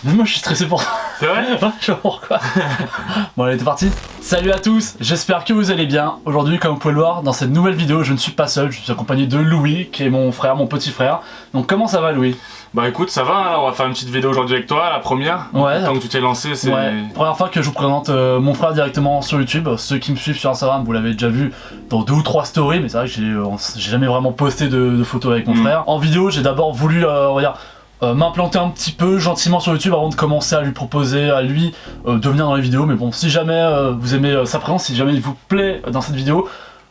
Même moi je suis stressé pour ça. C'est vrai? Ouais, je sais pas pourquoi. Bon allez, c'est parti. Salut à tous, j'espère que vous allez bien. Aujourd'hui, comme vous pouvez le voir, dans cette nouvelle vidéo, je ne suis pas seul, je suis accompagné de Louis, qui est mon frère, mon petit frère. Donc comment ça va Louis? Bah écoute, ça va, là, on va faire une petite vidéo aujourd'hui avec toi, la première. Ouais. Tant que tu t'es lancé, c'est... Ouais, première fois que je vous présente mon frère directement sur YouTube. Ceux qui me suivent sur Instagram, vous l'avez déjà vu dans 2 ou 3 stories, mais c'est vrai que j'ai jamais vraiment posté de photos avec mon frère. En vidéo, j'ai d'abord voulu, on va dire, m'implanter un petit peu gentiment sur YouTube avant de commencer à lui proposer à lui de venir dans les vidéos. Mais bon, si jamais vous aimez sa présence, si jamais il vous plaît dans cette vidéo,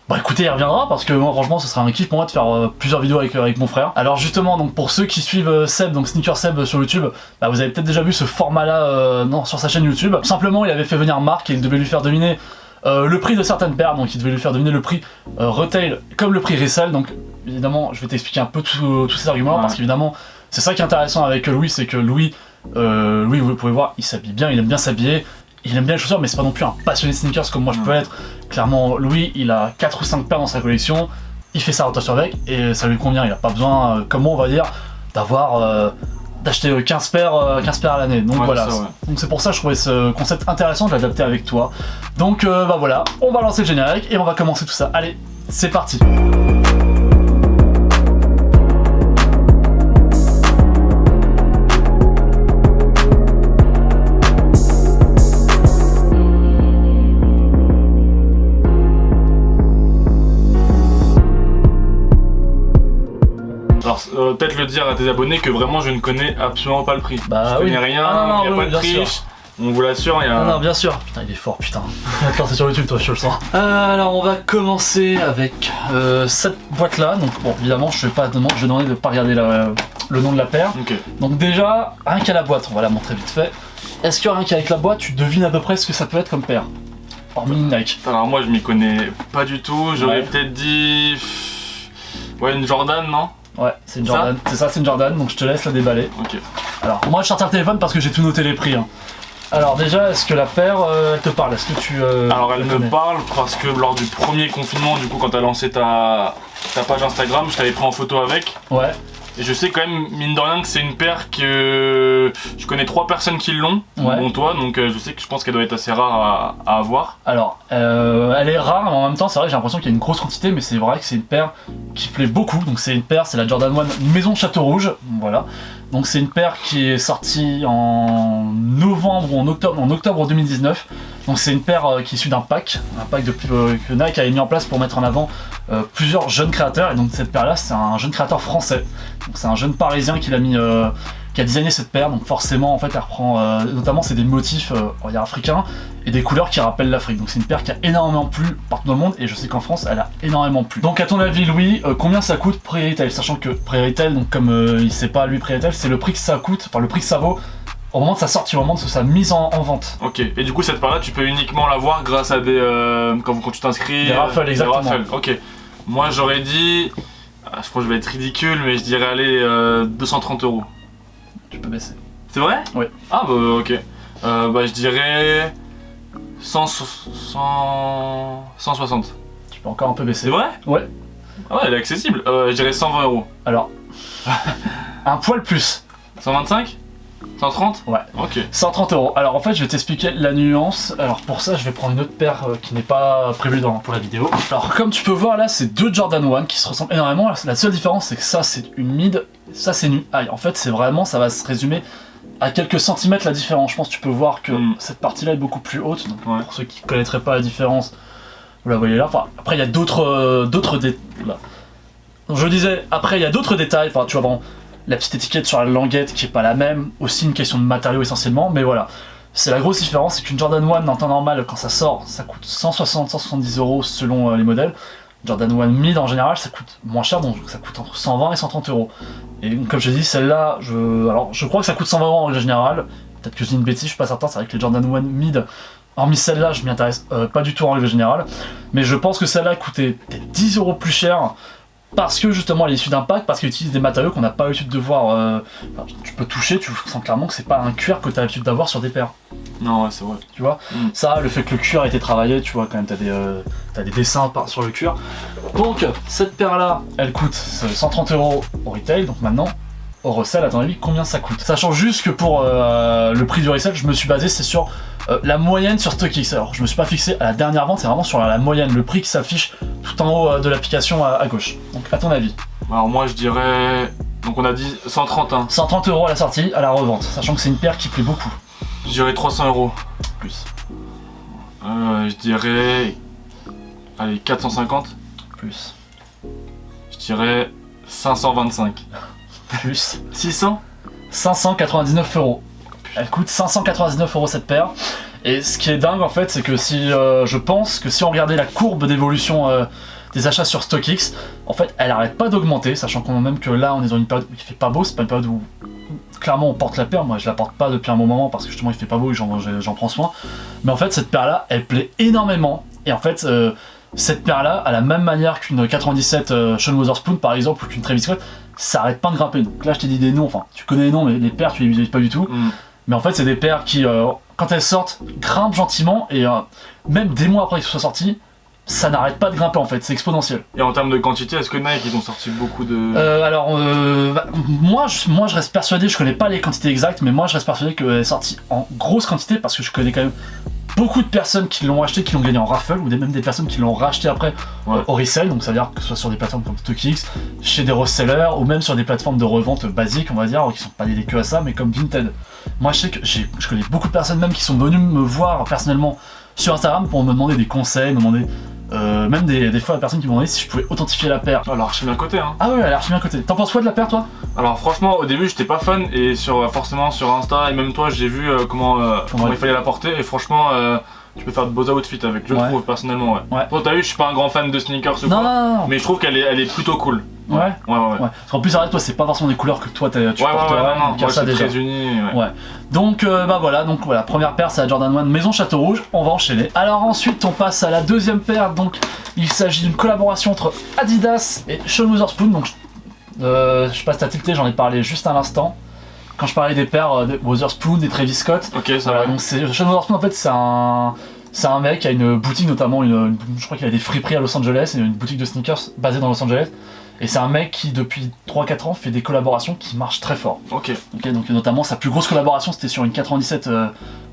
bah écoutez, il reviendra parce que moi franchement ce sera un kiff pour moi de faire plusieurs vidéos avec mon frère. Alors justement, donc pour ceux qui suivent Seb, donc Sneaker Seb sur YouTube, bah vous avez peut-être déjà vu ce format là sur sa chaîne YouTube. Simplement il avait fait venir Marc et il devait lui faire deviner le prix de certaines paires, donc il devait lui faire deviner le prix retail comme le prix resell. Donc évidemment je vais t'expliquer un peu tous ces arguments parce qu'évidemment c'est ça qui est intéressant avec Louis, c'est que Louis, vous pouvez voir, il s'habille bien, il aime bien s'habiller. Il aime bien les chaussures, mais c'est pas non plus un passionné de sneakers comme moi je peux être. Clairement, Louis, il a 4 ou 5 paires dans sa collection, il fait sa rotation avec et ça lui convient. Il a pas besoin, comme moi on va dire, d'acheter 15 paires à l'année. Donc ouais, voilà. Donc c'est pour ça que je trouvais ce concept intéressant de l'adapter avec toi. Donc bah voilà, on va lancer le générique et on va commencer tout ça. Allez, c'est parti. Alors, peut-être le dire à tes abonnés que vraiment je ne connais absolument pas le prix. Bah je connais rien, il n'y a pas de triche. Sûr. On vous l'assure, il y a... Non, bien sûr. Putain, il est fort, putain. D'accord, c'est sur YouTube, toi, je le sens. Alors, on va commencer avec cette boîte-là. Donc, bon, évidemment, je vais demander de pas regarder le nom de la paire. Okay. Donc, déjà, rien qu'à la boîte, on va la montrer vite fait. Est-ce que rien qu'avec la boîte, tu devines à peu près ce que ça peut être comme paire? Hormis Nike. Alors, moi, je m'y connais pas du tout. J'aurais peut-être dit... Ouais, une Jordan, non? Ouais, c'est une Jordan. C'est ça, c'est une Jordan, donc je te laisse la déballer. Ok. Alors, moi, je sortir le téléphone parce que j'ai tout noté les prix. Hein. Alors déjà, est-ce que la paire, elle te parle? Est-ce que tu... Alors elle me parle parce que lors du premier confinement, du coup, quand t'as lancé ta page Instagram, je t'avais pris en photo avec. Ouais. Et je sais quand même, mine de rien, que c'est une paire que... Je connais 3 personnes qui l'ont, dont toi, donc je pense qu'elle doit être assez rare à avoir. Alors, elle est rare, mais en même temps, c'est vrai que j'ai l'impression qu'il y a une grosse quantité, mais c'est vrai que c'est une paire qui plaît beaucoup. Donc c'est une paire, c'est la Jordan 1 Maison Château Rouge, voilà. Donc c'est une paire qui est sortie en novembre ou en octobre 2019. Donc c'est une paire qui est issue d'un pack que Nike avait mis en place pour mettre en avant plusieurs jeunes créateurs. Et donc cette paire là, c'est un jeune créateur français. Donc c'est un jeune parisien qui l'a mis, qui a designé cette paire. Donc forcément en fait elle reprend, notamment c'est des motifs on va dire africains et des couleurs qui rappellent l'Afrique. Donc c'est une paire qui a énormément plu partout dans le monde et je sais qu'en France elle a énormément plu. Donc à ton avis Louis, combien ça coûte pré-retail? Sachant que pré-retail, donc comme il sait pas lui pré-retail, c'est le prix que ça coûte, enfin le prix que ça vaut au moment de sa sortie, au moment de sa mise en vente. Ok, et du coup cette paire là tu peux uniquement l'avoir grâce à des... quand tu t'inscris... Des raffles, exactement. Des raffles. Ok, moi j'aurais dit... je pense que je vais être ridicule, mais je dirais aller 230 €. Tu peux baisser. C'est vrai? Oui. Ah bah ok. Bah je dirais... 160. Tu peux encore un peu baisser. C'est vrai? Ouais. Ah ouais, elle est accessible. Je dirais 120 €. Alors... un poil plus. 125? 130? Ouais. Ok. 130 €. Alors en fait je vais t'expliquer la nuance. Alors pour ça je vais prendre une autre paire qui n'est pas prévue pour la vidéo. Alors comme tu peux voir là c'est 2 Jordan 1 qui se ressemblent énormément. La seule différence c'est que ça c'est une mid, ça c'est une high. En fait c'est vraiment, ça va se résumer à quelques centimètres la différence. Je pense que tu peux voir que cette partie là est beaucoup plus haute. Donc, pour ceux qui ne connaîtraient pas la différence, vous la voyez là. Enfin, après il y a d'autres détails. Donc je disais, après il y a d'autres détails. Enfin tu vois vraiment la petite étiquette sur la languette qui est pas la même, aussi une question de matériaux essentiellement, mais voilà. C'est la grosse différence, c'est qu'une Jordan 1 en temps normal, quand ça sort, ça coûte 160-170 € selon les modèles. Jordan 1 mid en général, ça coûte moins cher, donc ça coûte entre 120 et 130 €. Et comme je dis, celle-là, je crois que ça coûte 120 € en règle générale. Peut-être que je dis une bêtise, je suis pas certain, c'est vrai que les Jordan 1 mid, hormis celle-là, je m'y intéresse pas du tout en règle générale. Mais je pense que celle-là coûtait peut-être 10 € plus cher. Parce que justement elle est issue d'un pack, parce qu'elle utilise des matériaux qu'on n'a pas l'habitude de voir. Tu peux toucher, tu sens clairement que c'est pas un cuir que tu as l'habitude d'avoir sur des paires. Non, ouais, c'est vrai. Tu vois, ça, le fait que le cuir a été travaillé, tu vois, quand même, t'as des dessins sur le cuir. Donc, cette paire là, elle coûte 130 € au retail, donc maintenant, au resell, à ton avis, combien ça coûte? Sachant juste que pour le prix du resell, je me suis basé, c'est sur la moyenne sur StockX. Alors, je me suis pas fixé à la dernière vente, c'est vraiment sur la moyenne, le prix qui s'affiche tout en haut de l'application à gauche. Donc, à ton avis? Alors, moi, je dirais. Donc, on a dit 130, hein. 130 € à la sortie, à la revente, sachant que c'est une paire qui plaît beaucoup. Je dirais 300 €. Plus. Je dirais. Allez, 450. Plus. Je dirais 525. Plus. 600. 599 €. Elle coûte 599 € cette paire. Et ce qui est dingue en fait, c'est que si je pense que si on regardait la courbe d'évolution des achats sur StockX, en fait elle arrête pas d'augmenter, sachant quand même que là on est dans une période qui fait pas beau, c'est pas une période où clairement on porte la paire. Moi je la porte pas depuis un bon moment parce que justement il fait pas beau et j'en prends soin. Mais en fait cette paire là elle plaît énormément. Et en fait cette paire là, à la même manière qu'une 97 Sean Wotherspoon par exemple ou qu'une Travis Scott, ça arrête pas de grimper. Donc là je t'ai dit des noms, enfin tu connais les noms mais les paires tu les visualises pas du tout. Mais en fait c'est des paires qui quand elles sortent grimpent gentiment et même des mois après qu'elles soient sorties, ça n'arrête pas de grimper en fait, c'est exponentiel. Et en termes de quantité, est-ce que Nike ils ont sorti beaucoup de... Moi je reste persuadé, je connais pas les quantités exactes, mais moi je reste persuadé qu'elle est sortie en grosse quantité parce que je connais quand même beaucoup de personnes qui l'ont acheté, qui l'ont gagné en raffle, ou même des personnes qui l'ont racheté après au resell, donc ça veut dire que ce soit sur des plateformes comme StockX, chez des resellers, ou même sur des plateformes de revente basiques, on va dire, qui sont pas dédiées que à ça, mais comme Vinted. Moi je sais que je connais beaucoup de personnes même qui sont venues me voir personnellement sur Instagram pour me demander des conseils, me demander même des fois la personne qui me demandait si je pouvais authentifier la paire. Alors archi bien coté, hein. Ah ouais, elle est archi bien cotée. T'en penses quoi de la paire toi? Alors franchement au début j'étais pas fan et forcément sur Insta et même toi j'ai vu comment il fallait la porter et franchement tu peux faire de beaux outfits avec, je trouve personnellement. Toi t'as vu, je suis pas un grand fan de sneakers ou quoi, non. mais je trouve qu'elle est plutôt cool. Ouais. Parce qu'en plus arrête, toi c'est pas forcément des couleurs que toi tu porteras, non, moi ça c'est déjà. très uni. Donc voilà, première paire c'est la Jordan 1 Maison Château Rouge, on va enchaîner. Alors ensuite on passe à la deuxième paire, donc il s'agit d'une collaboration entre Adidas et Sean Wotherspoon. Donc je sais pas si t'as tilté, j'en ai parlé juste à l'instant. Quand je parlais des paires de Wotherspoon, des Travis Scott. Ok, ça va. Donc Sean Wotherspoon en fait c'est un mec qui a une boutique notamment, je crois qu'il a des friperies à Los Angeles et une boutique de sneakers basée dans Los Angeles. Et c'est un mec qui depuis 3-4 ans fait des collaborations qui marchent très fort. Ok, donc notamment sa plus grosse collaboration c'était sur une 97, sur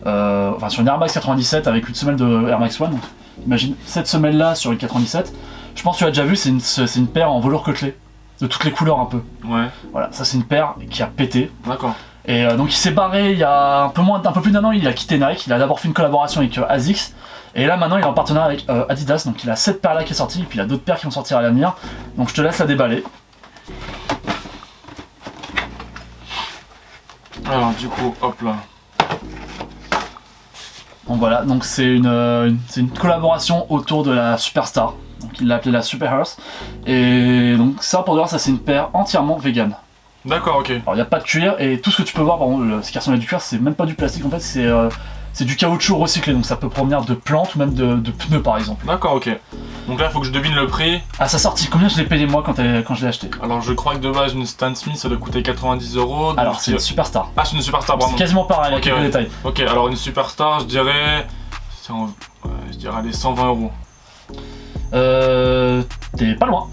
une Air Max 97 avec une semelle de Air Max One. Donc, imagine cette semelle là sur une 97. Je pense que tu l'as déjà vu, c'est une paire en velours côtelé. De toutes les couleurs un peu. Ouais. Voilà, ça c'est une paire qui a pété. D'accord. Et donc il s'est barré il y a un peu plus d'un an, il a quitté Nike. Il a d'abord fait une collaboration avec ASICS. Et là maintenant il est en partenariat avec Adidas. Donc il a cette paire là qui est sortie et puis il a d'autres paires qui vont sortir à l'avenir. Donc je te laisse la déballer. Alors du coup, hop là. Donc voilà, donc c'est une collaboration autour de la Superstar. Donc il l'a appelée la Super Earth. Et donc ça pour dire ça c'est une paire entièrement vegan. D'accord, ok. Alors il n'y a pas de cuir et tout ce que tu peux voir, par exemple, ce qui ressemble à du cuir, c'est même pas du plastique en fait, c'est du caoutchouc recyclé, donc ça peut provenir de plantes ou même de pneus par exemple. D'accord, ok. Donc là il faut que je devine le prix. À sa sortie, combien je l'ai payé moi quand je l'ai acheté? Alors je crois que de base une Stan Smith ça doit coûter 90 €. Alors c'est une Superstar. Ah c'est une Superstar, pardon. C'est quasiment pareil, avec quelques détails. Ok, alors une Superstar je dirais... je dirais les 120 €. T'es pas loin.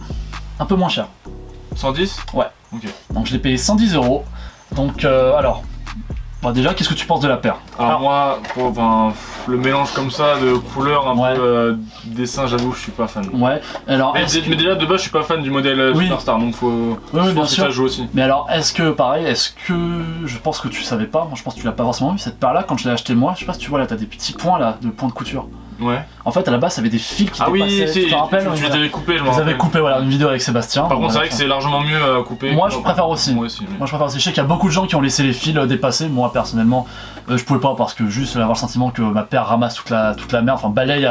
Un peu moins cher. 110? Ouais. Ok. Donc je l'ai payé 110 €. Donc alors... Bon, déjà, qu'est-ce que tu penses de la paire? Alors moi, le mélange comme ça de couleurs un peu dessin, j'avoue, je suis pas fan. Ouais. Alors. Mais déjà de base, je suis pas fan du modèle Superstar, donc faut. Oui, bien sûr. Ça joue aussi. Mais alors, est-ce que je pense que tu savais pas, moi je pense que tu l'as pas forcément vu cette paire là quand je l'ai acheté moi. Je sais pas si tu vois là, t'as des petits points là, de points de couture. Ouais. En fait, à la base, ça avait des fils qui dépassaient. Oui, si, tu te rappelles, tu les avais coupés, je m'en rappelle. Vous avez coupé, voilà, une vidéo avec Sébastien. Par contre, c'est vrai que c'est largement mieux à couper. Moi, je préfère aussi. Moi aussi. Moi, je préfère aussi. Je sais qu'il y a beaucoup de gens qui ont laissé les fils dépasser. Moi, personnellement, je pouvais pas parce que juste avoir le sentiment que ma paire ramasse toute la merde, enfin balaye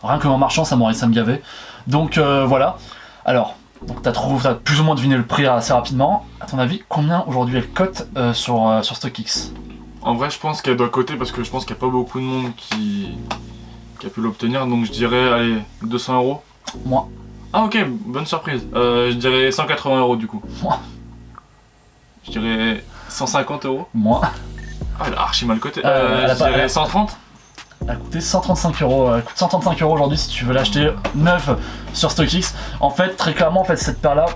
rien qu'en marchant, ça me gavait. Donc voilà. Alors, t'as plus ou moins deviné le prix assez rapidement. À ton avis, combien aujourd'hui elle cote sur StockX? En vrai, je pense qu'elle doit coter parce que je pense qu'il n'y a pas beaucoup de monde qui a pu l'obtenir, donc je dirais, allez, 200 €. Moi. Ah ok, bonne surprise. Je dirais 180 € du coup. Moi. Je dirais 150 €. Moi. Ah, elle a archi mal coté. Je dirais 130. Elle a coûté 135 €. Elle coûte 135 € aujourd'hui si tu veux l'acheter neuf sur StockX. En fait, très clairement, cette paire-là.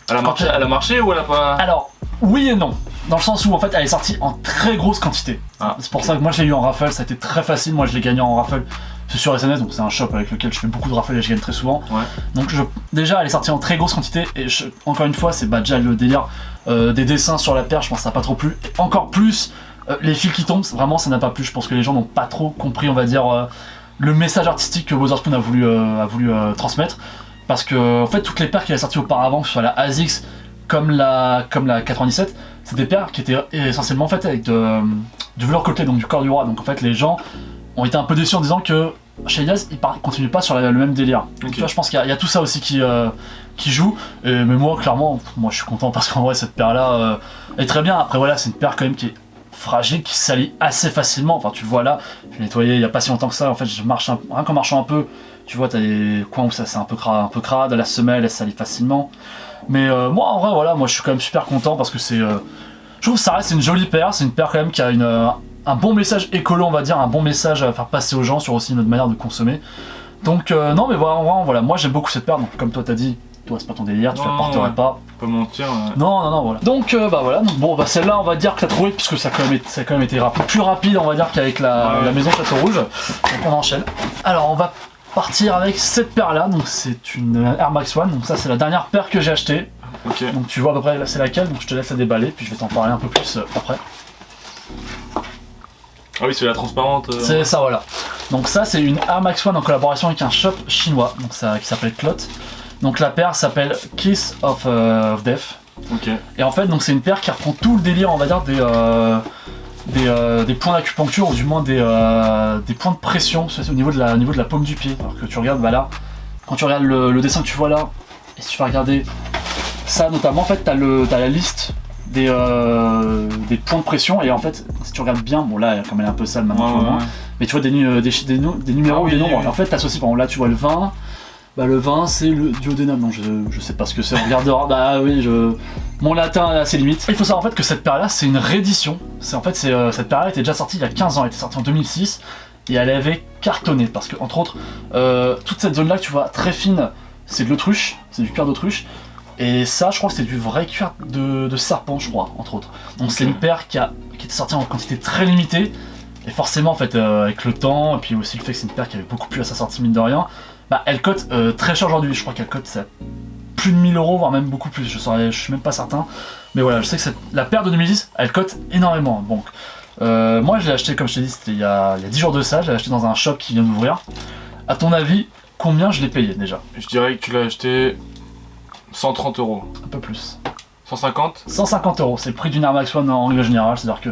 Elle a marché ou elle a pas... Alors, Oui et non. Dans le sens où en fait elle est sortie en très grosse quantité. C'est pour ça que moi je l'ai eu en raffle, ça a été très facile, moi je l'ai gagné en raffle. C'est sur SNS, donc c'est un shop avec lequel je fais beaucoup de raffles et je gagne très souvent. Donc déjà elle est sortie en très grosse quantité et encore une fois c'est déjà le délire des dessins sur la paire, je pense que ça n'a pas trop plu. Et encore plus les fils qui tombent, vraiment ça n'a pas plu, je pense que les gens n'ont pas trop compris on va dire le message artistique que Wotherspoon a voulu transmettre. Parce que en fait toutes les paires qu'il a sorties auparavant, que ce soit la ASICS comme la 97, c'est des paires qui étaient essentiellement faites avec du velours côtelé, donc du corps du roi. Donc en fait les gens ont été un peu déçus en disant que chez Elias ils continuent pas sur le même délire. Donc tu vois, je pense qu'il y a tout ça aussi qui joue. Mais moi clairement, moi je suis content parce qu'en vrai cette paire là est très bien. Après voilà, c'est une paire quand même qui est fragile, qui salit assez facilement. Enfin tu le vois là, je l'ai nettoyé il y a pas si longtemps que ça. En fait je marche rien qu'en marchant un peu, tu vois t'as des coins où ça c'est un peu crade, la semelle elle salit facilement. Mais moi en vrai voilà, moi je suis quand même super content parce que c'est je trouve que ça reste une jolie paire, c'est une paire quand même qui a un bon message écolo on va dire, un bon message à faire passer aux gens sur aussi notre manière de consommer. Donc non mais voilà, moi j'aime beaucoup cette paire, donc comme toi t'as dit, toi c'est pas ton délire, tu la porterais pas. Pas mentir. Non voilà. Donc voilà, donc bon bah celle-là on va dire que t'as trouvé puisque ça a quand même été rapide, plus rapide on va dire qu'avec la maison Château Rouge. Donc on enchaîne. Alors on va partir avec cette paire là, donc c'est une Air Max One, donc ça c'est la dernière paire que j'ai achetée. Donc tu vois à peu près là c'est laquelle, donc je te laisse la déballer puis je vais t'en parler un peu plus après. Ah oui, c'est la transparente. C'est ça voilà. Donc ça c'est une Air Max One en collaboration avec un shop chinois, donc ça qui s'appelle Clot. Donc la paire s'appelle Kiss of Death. Et en fait donc c'est une paire qui reprend tout le délire on va dire des points d'acupuncture ou du moins des points de pression au niveau de la paume du pied. Alors que tu regardes bah là, quand tu regardes le dessin que tu vois là, et si tu vas regarder ça notamment en fait t'as la liste des points de pression et en fait si tu regardes bien, bon là comme elle est un peu sale maintenant mais tu vois des numéros ou des nombres. Et en fait t'associes par exemple là tu vois le 20. Bah le 20 c'est le duodénum, donc je sais pas ce que c'est, on regardera, bah oui mon latin a ses limites. Il faut savoir en fait que cette paire là c'est une réédition, cette paire là était déjà sortie il y a 15 ans, elle était sortie en 2006 et elle avait cartonné parce que entre autres toute cette zone là que tu vois très fine c'est de l'autruche, c'est du cuir d'autruche et ça je crois que c'est du vrai cuir de serpent je crois entre autres. Donc c'est une paire qui était sortie en quantité très limitée et forcément en fait avec le temps et puis aussi le fait que c'est une paire qui avait beaucoup plu à sa sortie mine de rien. Bah elle cote très cher aujourd'hui, je crois qu'elle cote plus de 1000 euros, voire même beaucoup plus, je suis même pas certain. Mais voilà, je sais que la paire de 2010, elle cote énormément. Donc moi je l'ai acheté comme je t'ai dit, c'était il y a 10 jours de ça, je l'ai acheté dans un shop qui vient d'ouvrir. À ton avis, combien je l'ai payé déjà? Je dirais que tu l'as acheté 130 euros. Un peu plus. 150 150 euros, c'est le prix d'une Air Max One en règle générale, c'est à dire que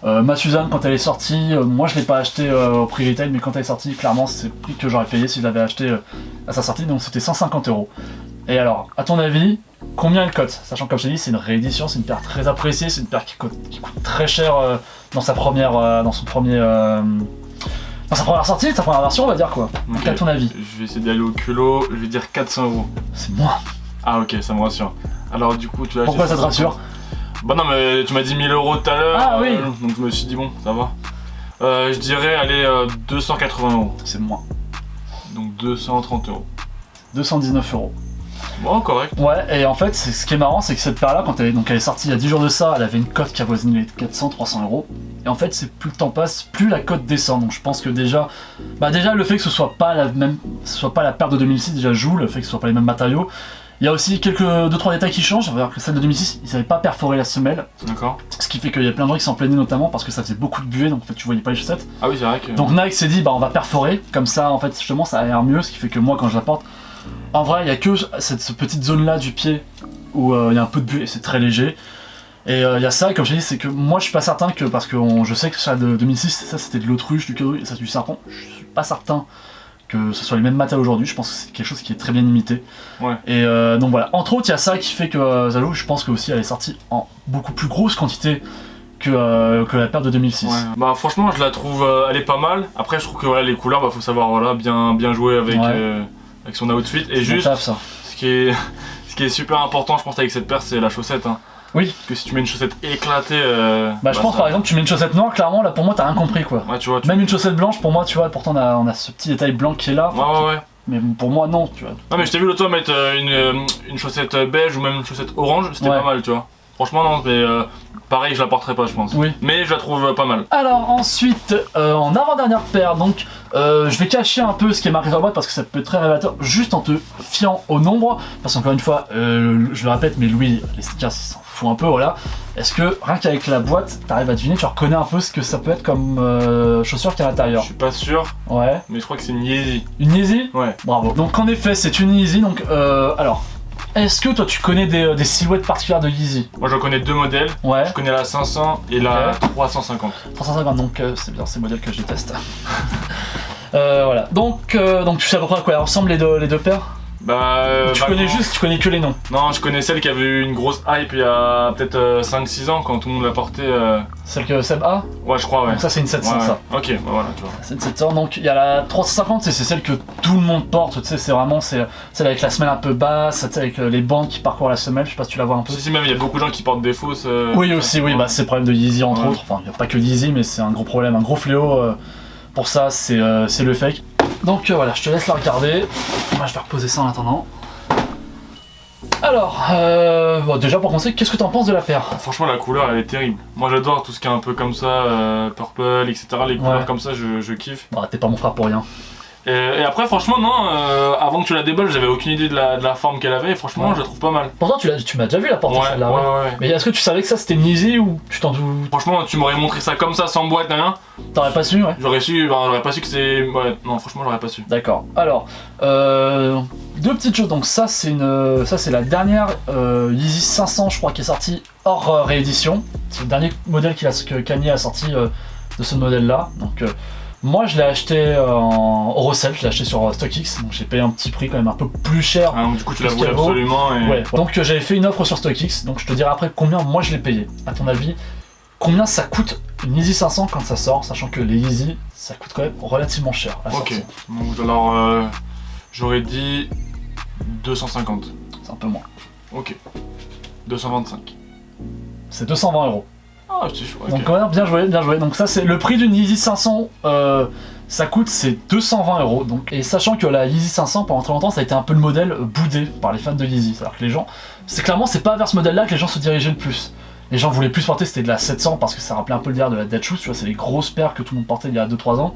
ma Suzanne quand elle est sortie, moi je l'ai pas acheté au prix retail mais quand elle est sortie clairement c'est le prix que j'aurais payé si je l'avais acheté à sa sortie, donc c'était 150 euros. Et alors à ton avis combien elle cote? Sachant que comme je t'ai dit c'est une réédition, c'est une paire très appréciée, c'est une paire qui coûte très cher dans sa première sortie, sa première version on va dire quoi. Donc à ton avis? Je vais essayer d'aller au culot, je vais dire 400 euros. C'est moins. Ah ok, ça me rassure. Alors du coup tu as Pourquoi ça te rassure? Bah non mais tu m'as dit 1000 euros tout à l'heure, ah, oui. Donc je me suis dit bon ça va. Je dirais allez 280 euros. C'est moins. Donc 230 euros. 219 euros. Bon correct. Ouais et en fait ce qui est marrant c'est que cette paire là quand elle est sortie il y a 10 jours de ça, elle avait une cote qui avoisinait les 400-300 euros. Et en fait c'est plus le temps passe, plus la cote descend. Donc je pense que déjà le fait que ce soit pas la paire de 2006 déjà joue, le fait que ce soit pas les mêmes matériaux. Il y a aussi 2-3 détails qui changent, c'est-à-dire que celle de 2006, ils savaient pas perforer la semelle. D'accord. Ce qui fait qu'il y a plein de gens qui s'en plaignaient notamment parce que ça faisait beaucoup de buée, donc en fait tu voyais pas les chaussettes. Ah oui c'est vrai que... Donc Nike s'est dit on va perforer, comme ça en fait justement ça a l'air mieux, ce qui fait que moi quand je la porte, en vrai il y a que cette petite zone là du pied où il y a un peu de buée et c'est très léger. Et il y a ça, et comme je t'ai dit, c'est que moi je suis pas certain que, parce que je sais que ça de 2006, ça c'était de l'autruche, du cadeau et ça c'est du serpent, je suis pas certain que ce soit les mêmes matériaux aujourd'hui, je pense que c'est quelque chose qui est très bien imité. Ouais. Et donc voilà, entre autres il y a ça qui fait que Zalo, je pense que aussi elle est sortie en beaucoup plus grosse quantité que la paire de 2006. Ouais. Bah franchement je la trouve, elle est pas mal. Après je trouve que voilà, les couleurs, faut savoir voilà, bien jouer avec, avec son outfit. Et juste, ça. Ce qui est super important je pense avec cette paire c'est la chaussette. Hein. Oui. Parce que si tu mets une chaussette éclatée... je pense par exemple tu mets une chaussette noire, clairement là pour moi t'as rien compris quoi. Ouais, tu vois, Même une chaussette blanche pour moi tu vois, pourtant on a ce petit détail blanc qui est là. Ouais. Mais pour moi non tu vois. Non mais je t'ai vu l'autre mettre une chaussette beige ou même une chaussette orange, c'était pas mal tu vois. Franchement non, mais pareil je la porterai pas je pense. Oui. Mais je la trouve pas mal. Alors ensuite, en avant-dernière paire, donc je vais cacher un peu ce qui est marqué sur la boîte parce que ça peut être très révélateur juste en te fiant au nombre. Parce qu'encore une fois, je le répète, mais Louis, les stickers il s'en fout un peu, voilà. Est-ce que rien qu'avec la boîte, t'arrives à deviner, tu reconnais un peu ce que ça peut être comme chaussure qui est à l'intérieur? Je suis pas sûr. Ouais. Mais je crois que c'est une Yeezy. Une Yeezy? Ouais. Bravo. Donc en effet, c'est une Yeezy, donc alors... Est-ce que toi tu connais des silhouettes particulières de Yeezy? Moi je connais deux modèles. Ouais. Je connais la 500 et la 350. 350, donc c'est bien ces modèles que je déteste. Voilà. Donc tu sais à peu près à quoi elles ressemblent les deux paires? Bah. Tu connais que les noms? Non, je connais celle qui avait eu une grosse hype il y a peut-être 5-6 ans quand tout le monde l'a portée. Celle que Seb a? Ouais, je crois, ouais. Donc ça c'est une 700 ça. Ok, bah voilà, tu vois. C'est une 700, donc il y a la 350, c'est celle que tout le monde porte, tu sais, c'est vraiment celle avec la semelle un peu basse, avec les bandes qui parcourent la semelle, je sais pas si tu la vois un peu. Si, même il y a beaucoup de gens qui portent des fausses. Oui, aussi, oui, bah c'est le problème de Yeezy entre autres, enfin il n'y a pas que Yeezy, mais c'est un gros problème, un gros fléau pour ça, c'est le fake. Donc voilà, je te laisse la regarder, moi je vais reposer ça en attendant. Alors, bon, déjà pour commencer, qu'est-ce que t'en penses de la paire? Franchement la couleur elle est terrible. Moi j'adore tout ce qui est un peu comme ça, purple, etc. Les couleurs comme ça je kiffe. Bah t'es pas mon frère pour rien. Et après franchement non, avant que tu la déballes j'avais aucune idée de la forme qu'elle avait et franchement je la trouve pas mal. Pourtant tu m'as déjà vu la porter celle-là. Ouais. Mais est-ce que tu savais que ça c'était une Yeezy ou tu t'en doutes? Franchement tu m'aurais montré ça comme ça sans boîte rien. T'aurais pas su, ouais? J'aurais pas su que c'est... Ouais, non franchement j'aurais pas su. D'accord. Alors, deux petites choses. Donc ça c'est la dernière Yeezy 500 je crois qui est sortie hors réédition. C'est le dernier modèle que Kanye a sorti de ce modèle là. Donc moi je l'ai acheté en Eurocell, je l'ai acheté sur StockX, donc j'ai payé un petit prix quand même un peu plus cher. Ah, donc du coup tu la voulais absolument et... Ouais. Donc j'avais fait une offre sur StockX, donc je te dirai après combien moi je l'ai payé. À ton avis, combien ça coûte une Yeezy 500 quand ça sort, sachant que les Yeezy ça coûte quand même relativement cher à sortir. Donc alors j'aurais dit 250. C'est un peu moins. Ok. 225. C'est 220 €. Ah, c'est chouette. Okay. Donc quand même, bien joué. Donc ça c'est le prix d'une Yeezy 500, ça coûte c'est 220 €. Donc, et sachant que la Yeezy 500 pendant très longtemps ça a été un peu le modèle boudé par les fans de Yeezy. C'est-à-dire que les gens, c'est pas vers ce modèle là que les gens se dirigeaient le plus. Les gens voulaient plus porter, c'était de la 700 parce que ça rappelait un peu le délire de la Dead Shoes, tu vois, c'est les grosses paires que tout le monde portait il y a 2-3 ans.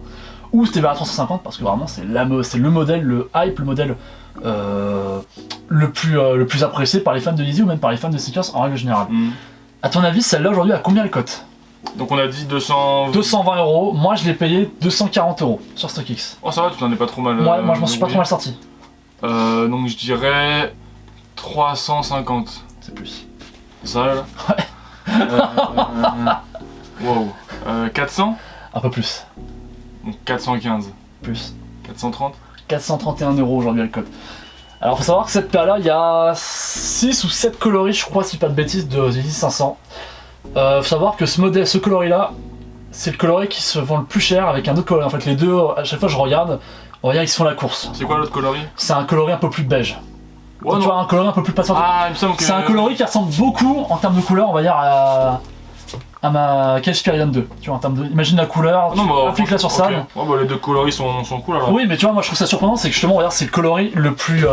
Ou c'était vers la 350 parce que vraiment c'est le modèle, le hype, le modèle le plus apprécié par les fans de Yeezy ou même par les fans de sneakers en règle générale. A ton avis, celle-là aujourd'hui, à combien elle cote? Donc on a dit 220 €, moi je l'ai payé 240 € sur StockX. Oh ça va, tu t'en es pas trop mal. Moi je m'en suis pas trop mal sorti. Donc je dirais 350. C'est plus. Ça là? Ouais. Wow. 400? Un peu plus. Donc 415. Plus. 430? 431 € aujourd'hui elle cote. Alors faut savoir que cette paire là, il y a 6 ou 7 coloris je crois si pas de bêtises de Yeezy 500. Faut savoir que ce coloris là, c'est le coloris qui se vend le plus cher avec un autre coloris. En fait les deux, à chaque fois je regarde, on va dire ils se font la course. C'est quoi l'autre coloris? C'est un coloris un peu plus beige. Oh, tu vois un coloris un peu plus passant. Ah il me semble que... C'est un coloris qui ressemble beaucoup en termes de couleur on va dire à ma Kelsperian 2, tu vois en termes de... Imagine la couleur, tu appliques-la sur ça. Oh bah les deux coloris sont cool alors. Oui mais tu vois moi je trouve ça surprenant, c'est que justement regarde c'est le coloris le plus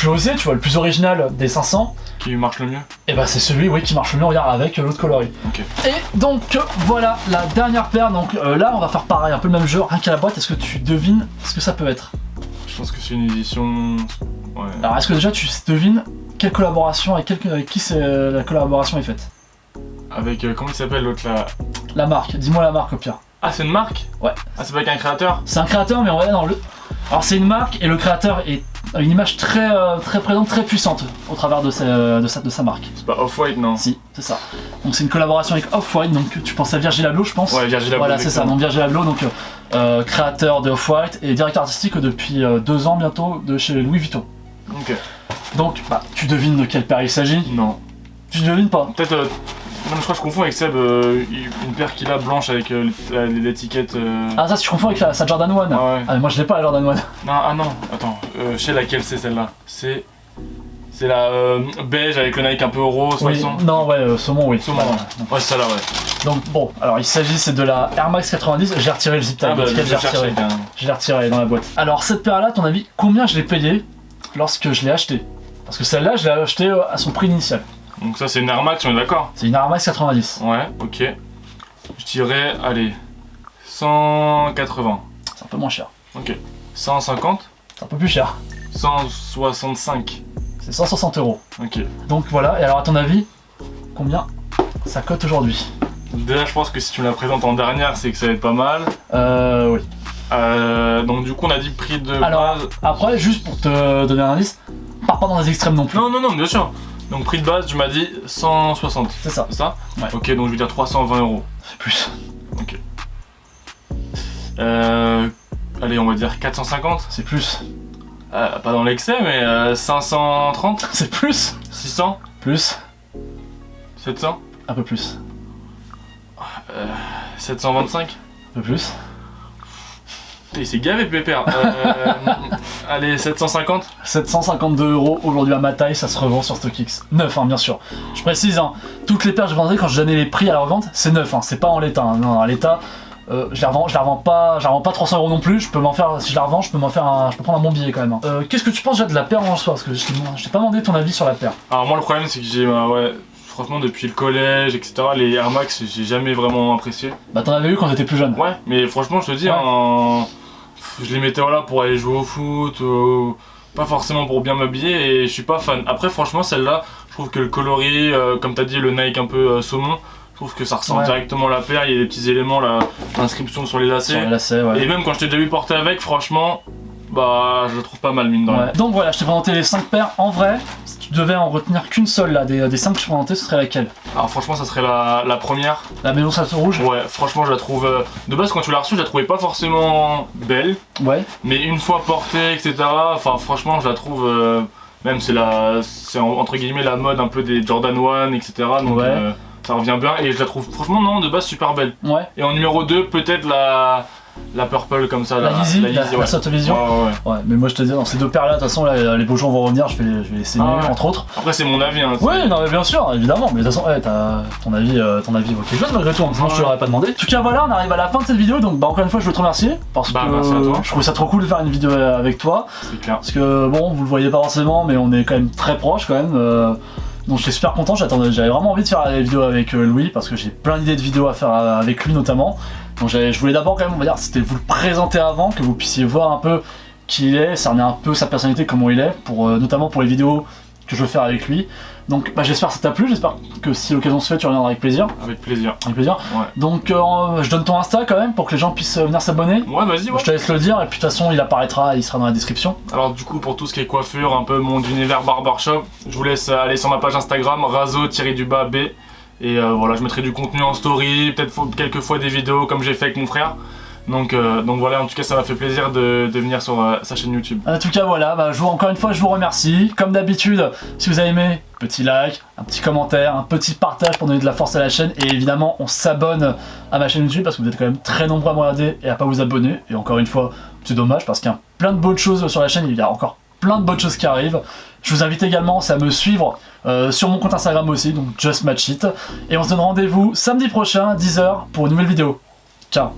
osé, tu vois, le plus original des 500. Qui marche le mieux? Et bah c'est celui qui marche le mieux, regarde avec l'autre coloris. Ok. Et donc voilà la dernière paire, donc là on va faire pareil, un peu le même jeu, rien qu'à la boîte, est-ce que tu devines ce que ça peut être? Je pense que c'est une édition... Ouais. Alors est-ce que déjà tu devines quelle collaboration, avec qui la collaboration est faite? Avec, comment il s'appelle l'autre là? La marque, dis-moi la marque au pire. Ah c'est une marque? Ouais. Ah c'est pas avec un créateur? C'est un créateur mais on va dans le... Alors c'est une marque et le créateur est une image très présente, très puissante au travers de sa marque. C'est pas Off-White non? Si, c'est ça. Donc c'est une collaboration avec Off-White, donc tu penses à Virgil Abloh je pense? Ouais, Virgil Abloh. Voilà c'est ça, donc Virgil Abloh, donc créateur de Off-White et directeur artistique depuis 2 ans bientôt de chez Louis Vuitton. Ok. Donc bah tu devines de quelle paire il s'agit? Non. Tu devines pas? Peut-être... Non, je crois que je confonds avec Seb une paire qu'il a blanche avec l'étiquette. Ah, ça, tu confonds avec sa Jordan 1. Ah, ouais. Ah, mais moi je l'ai pas la Jordan 1. Non, ah non, attends, je sais laquelle c'est celle-là. C'est la beige avec le Nike un peu rose, oui, façon. Non, ouais, saumon, oui. Saumon, ouais, c'est celle-là, ouais. Donc, bon, alors il s'agit, c'est de la Air Max 90. J'ai retiré le zip tie, je l'ai retiré dans la boîte. Alors, cette paire-là, à ton avis, combien je l'ai payé lorsque je l'ai acheté? Parce que celle-là, je l'ai acheté à son prix initial. Donc ça c'est une Air Max, on est d'accord? C'est une Air Max 90. Ouais, ok. Je dirais, allez, 180. C'est un peu moins cher. Ok. 150? C'est un peu plus cher. 165. C'est 160 €. Ok. Donc voilà, et alors à ton avis, combien ça cote aujourd'hui? Déjà je pense que si tu me la présentes en dernière, c'est que ça va être pas mal. Oui. Donc du coup on a dit prix de alors, base. après, juste pour te donner un indice, pars pas dans les extrêmes non plus. Non, bien sûr. Donc prix de base, tu m'as dit 160. C'est ça. C'est ça? Ouais. Ok, donc je vais dire 320 €. C'est plus. Ok. Allez, on va dire 450. C'est plus. Pas dans l'excès, mais 530. C'est plus. 600. Plus. 700. Un peu plus. 725. Un peu plus. Il s'est gavé Pépère. Allez, 750. 752 € aujourd'hui à ma taille, ça se revend sur StockX. Neuf, hein, bien sûr. Je précise, hein, toutes les paires que je vendais quand je donnais les prix à la revente, c'est neuf, hein, c'est pas en l'état. Hein. Non, en l'état, je la revends pas 300 € non plus. Je peux m'en faire, si je la revends, je peux prendre un bon billet quand même. Hein. Qu'est-ce que tu penses déjà de la paire en soi? Parce que je t'ai pas demandé ton avis sur la paire. Alors moi le problème c'est que j'ai franchement depuis le collège etc, les Air Max j'ai jamais vraiment apprécié. Bah t'en avais eu quand t'étais plus jeune. Ouais, mais franchement je te dis, je les mettais pour aller jouer au foot, pas forcément pour bien m'habiller, et je suis pas fan. Après franchement celle-là, je trouve que le coloris, comme t'as dit le Nike un peu saumon, je trouve que ça ressent directement la paire, il y a des petits éléments, l'inscription sur les lacets. Sur les lacets, ouais. Et même quand je t'ai déjà vu porter avec, franchement, bah je le trouve pas mal mine de rien. Ouais. Donc voilà, je t'ai présenté les 5 paires. En vrai, si tu devais en retenir qu'une seule là, des 5 que je t'ai présenté, ce serait laquelle? Alors franchement ça serait la première. La maison Salto Rouge? Ouais, franchement je la trouve... de base quand tu l'as reçue, je la trouvais pas forcément belle. Ouais. Mais une fois portée, etc. Enfin franchement je la trouve... même c'est entre guillemets la mode un peu des Jordan 1, etc. Donc ça revient bien, et je la trouve franchement non de base super belle. Ouais. Et en numéro 2 peut-être la purple comme ça, la Yeezy, la Salto Vision. Ouais, mais moi je te dis, dans ces deux paires là, de toute façon là, les beaux jours vont revenir, je vais les saigner entre autres. Après c'est mon avis hein. Oui, non mais bien sûr, évidemment, mais de toute façon, t'as ton avis vaut quelque chose malgré tout, hein, sinon je te l'aurais pas demandé. En tout cas voilà, on arrive à la fin de cette vidéo, donc bah encore une fois je veux te remercier, parce que merci à toi. je trouve ça trop cool de faire une vidéo avec toi. C'est clair. Parce que bon, vous le voyez pas forcément, mais on est quand même très proches quand même. Donc j'étais super content, j'avais vraiment envie de faire des vidéos avec Louis, parce que j'ai plein d'idées de vidéos à faire avec lui notamment. Donc je voulais d'abord quand même, on va dire, c'était vous le présenter avant, que vous puissiez voir un peu qui il est, cerner un peu sa personnalité, comment il est, notamment pour les vidéos que je veux faire avec lui. Donc bah, j'espère que ça t'a plu, j'espère que si l'occasion se fait, tu reviendras avec plaisir. Avec plaisir. Avec plaisir. Ouais. Donc je donne ton Insta quand même pour que les gens puissent venir s'abonner. Ouais, vas-y. Ouais. Je te laisse le dire, et puis de toute façon il apparaîtra, il sera dans la description. Alors du coup pour tout ce qui est coiffure, un peu mon univers barbershop, je vous laisse aller sur ma page Instagram, razo-b. Et voilà, je mettrai du contenu en story, peut-être quelques fois des vidéos comme j'ai fait avec mon frère. Donc voilà, en tout cas ça m'a fait plaisir de venir sur sa chaîne YouTube. En tout cas voilà, bah, encore une fois je vous remercie. Comme d'habitude, si vous avez aimé, petit like, un petit commentaire, un petit partage pour donner de la force à la chaîne. Et évidemment on s'abonne à ma chaîne YouTube parce que vous êtes quand même très nombreux à me regarder et à pas vous abonner. Et encore une fois, c'est dommage parce qu'il y a plein de bonnes choses sur la chaîne, il y a encore plein de bonnes choses qui arrivent. Je vous invite également à me suivre sur mon compte Instagram aussi, donc Just Match It. Et on se donne rendez-vous samedi prochain à 10 h pour une nouvelle vidéo. Ciao.